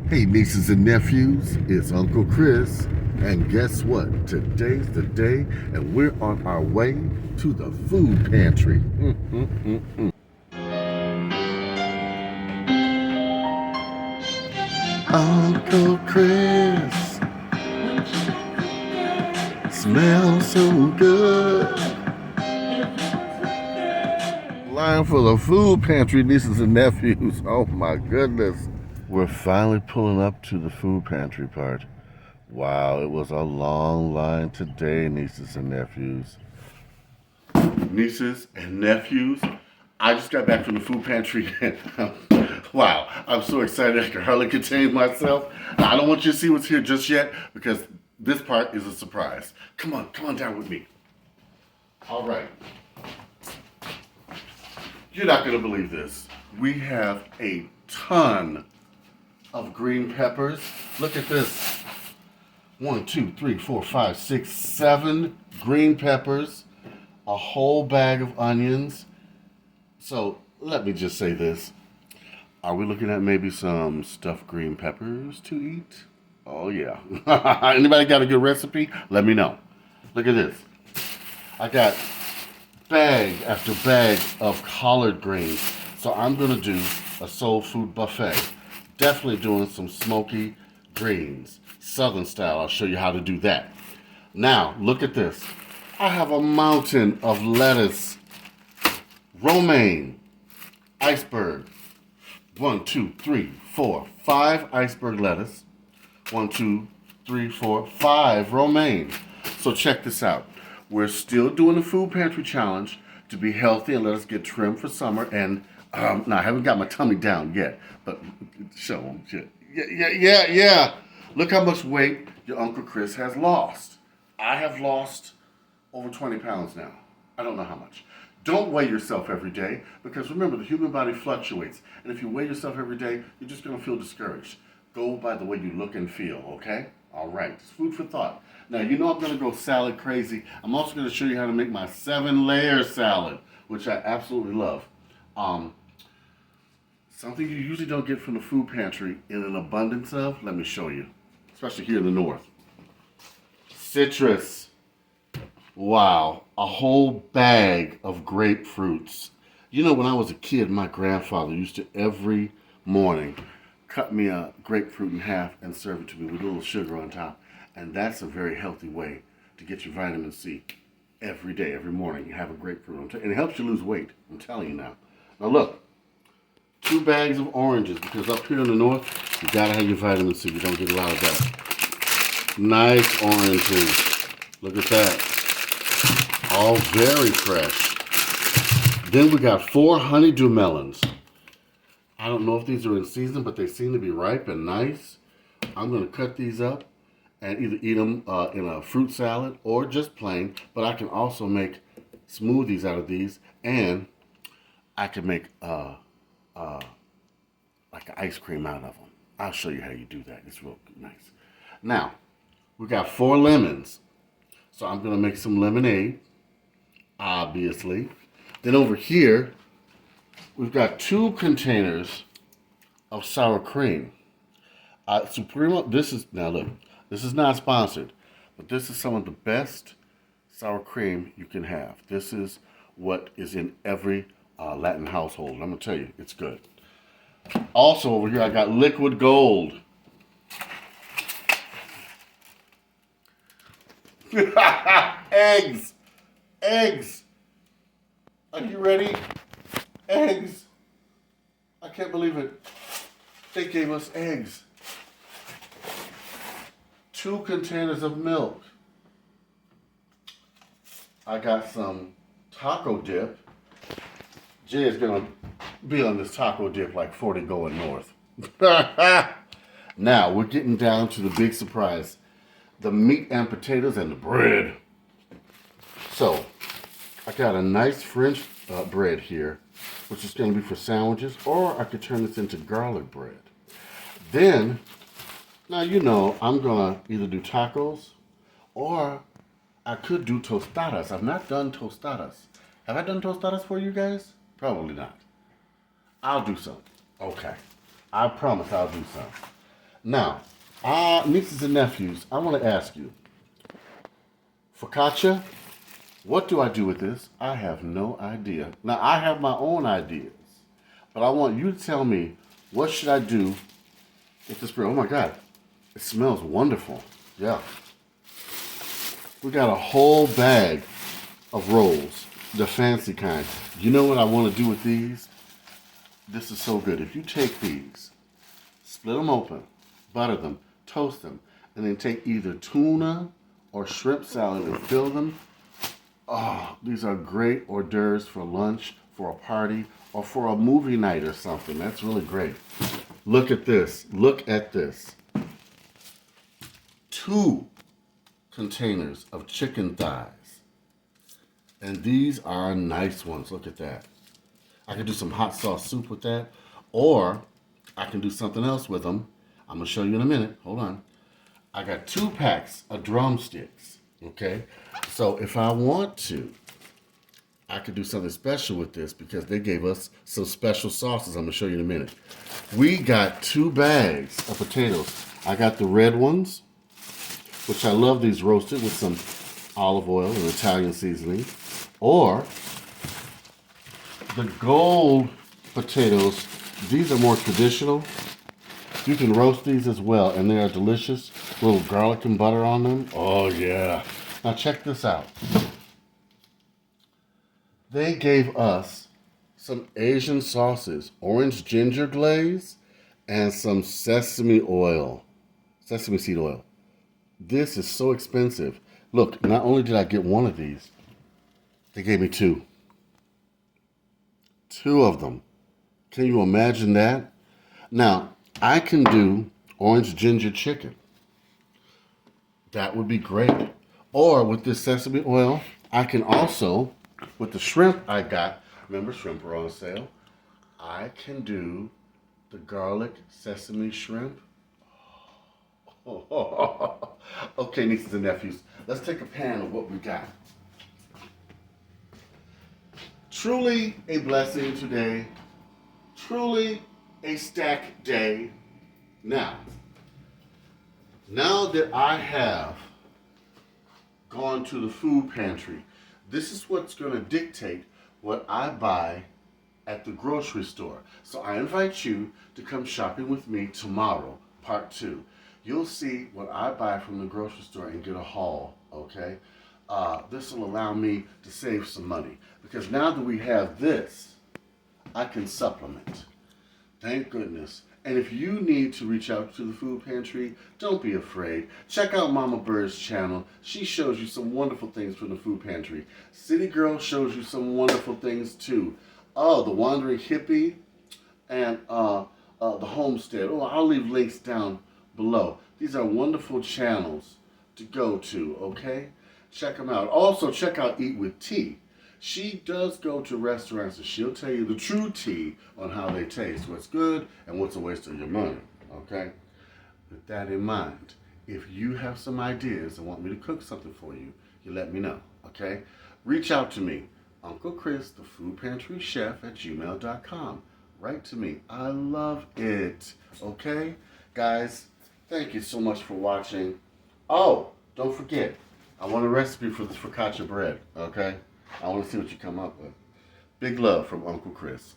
Hey, nieces and nephews, it's Uncle Chris. And guess what? Today's the day, and we're on our way to the food pantry. Uncle Chris smells so good. Line for the food pantry, nieces and nephews. Oh my goodness. We're finally pulling up to the food pantry part. Wow, it was a long line today, nieces and nephews. Nieces and nephews, I just got back from the food pantry. Wow, I'm so excited I can hardly contain myself. Now, I don't want you to see what's here just yet because this part is a surprise. Come on down with me. All right. You're not going to believe this. We have a ton of green peppers. Look at this. 1, 2, 3, 4, 5, 6, 7 green peppers, a whole bag of onions. So let me just say this. Are we looking at maybe some stuffed green peppers to eat? Oh yeah. Anybody got a good recipe? Let me know. Look at this. I got bag after bag of collard greens. So I'm going to do a soul food buffet. Definitely doing some smoky greens. Southern style. I'll show you how to do that. Now, look at this. I have a mountain of lettuce. Romaine. Iceberg. 1, 2, 3, 4, 5 iceberg lettuce. 1, 2, 3, 4, 5 romaine. So check this out. We're still doing the food pantry challenge to be healthy and let us get trim for summer. And now I haven't got my tummy down yet, but show them. Yeah. Look how much weight your Uncle Chris has lost. I have lost over 20 pounds now. I don't know how much. Don't weigh yourself every day because remember, the human body fluctuates. And if you weigh yourself every day, you're just going to feel discouraged. Go by the way you look and feel, okay? All right, it's food for thought. Now, you know I'm going to go salad crazy. I'm also going to show you how to make my 7-layer salad, which I absolutely love. Something you usually don't get from the food pantry in an abundance of, let me show you, especially here in the north. Citrus. Wow, a whole bag of grapefruits. You know, when I was a kid, my grandfather used to every morning cut me a grapefruit in half and serve it to me with a little sugar on top. And that's a very healthy way to get your vitamin C. Every day, every morning, you have a grapefruit. And it helps you lose weight, I'm telling you now. Now look, 2 bags of oranges, because up here in the north, you gotta have your vitamin C. You don't get a lot of that. Nice oranges. Look at that. All very fresh. Then we got 4 honeydew melons. I don't know if these are in season, but they seem to be ripe and nice. I'm gonna cut these up and either eat them in a fruit salad or just plain, but I can also make smoothies out of these, and I can make like ice cream out of them. I'll show you how you do that. It's real nice. Now, we got 4 lemons. So I'm going to make some lemonade, obviously. Then over here, we've got 2 containers of sour cream. Supremo, now look, this is not sponsored, but this is some of the best sour cream you can have. This is what is in every Latin household. I'm going to tell you, it's good. Also over here, I got liquid gold. Eggs. Are you ready? Eggs. I can't believe it. They gave us eggs. 2 containers of milk. I got some taco dip. Jay is going to be on this taco dip like 40 going north. Now, we're getting down to the big surprise. The meat and potatoes and the bread. So, I got a nice French bread here, which is going to be for sandwiches, or I could turn this into garlic bread. Then, now you know, I'm going to either do tacos, or I could do tostadas. I've not done tostadas. Have I done tostadas for you guys? Probably not. I'll do some. Okay. I promise I'll do some. Now, nieces and nephews, I want to ask you, focaccia, what do I do with this? I have no idea. Now, I have my own ideas, but I want you to tell me, what should I do with this bread? Oh my God, it smells wonderful. Yeah. We got a whole bag of rolls, the fancy kind. You know what I want to do with these? This is so good. If you take these, split them open, butter them, toast them, and then take either tuna or shrimp salad and fill them. Oh, these are great hors d'oeuvres for lunch, for a party, or for a movie night or something. That's really great. Look at this. Look at this. 2 containers of chicken thighs. And these are nice ones. Look at that. I can do some hot sauce soup with that, or I can do something else with them. I'm going to show you in a minute. Hold on. I got 2 packs of drumsticks, okay? So if I want to, I could do something special with this because they gave us some special sauces I'm going to show you in a minute. We got 2 bags of potatoes. I got the red ones, which I love these roasted with some olive oil and Italian seasoning, or the gold potatoes. These are more traditional. You can roast these as well, and they are delicious. Little garlic and butter on them. Oh, yeah. Now, check this out. They gave us some Asian sauces, orange ginger glaze, and some sesame seed oil. This is so expensive. Look, not only did I get one of these, they gave me 2. 2 of them. Can you imagine that? Now, I can do orange ginger chicken. That would be great. Or with this sesame oil, I can also, with the shrimp I got, remember shrimp are on sale, I can do the garlic sesame shrimp. Okay, nieces and nephews, let's take a pan of what we got. Truly a blessing today. Truly a stacked day. Now that I have gone to the food pantry, this is what's going to dictate what I buy at the grocery store. So I invite you to come shopping with me tomorrow, part 2. You'll see what I buy from the grocery store and get a haul, okay? This will allow me to save some money because now that we have this, I can supplement. Thank goodness. And if you need to reach out to the food pantry, don't be afraid. Check out Mama Bird's channel. She shows you some wonderful things from the food pantry. City Girl shows you some wonderful things too. Oh, the Wandering Hippie and the Homestead. Oh, I'll leave links down below. These are wonderful channels to go to, okay? Check them out. Also, check out Eat with Tea. She does go to restaurants and she'll tell you the true tea on how they taste, what's good and what's a waste of your money, okay? With that in mind, if you have some ideas and want me to cook something for you, you let me know, okay? Reach out to me, Uncle Chris, the Food Pantry Chef at gmail.com. Write to me. I love it, okay? Guys, thank you so much for watching. Oh, don't forget, I want a recipe for this focaccia bread, okay? I want to see what you come up with. Big love from Uncle Chris.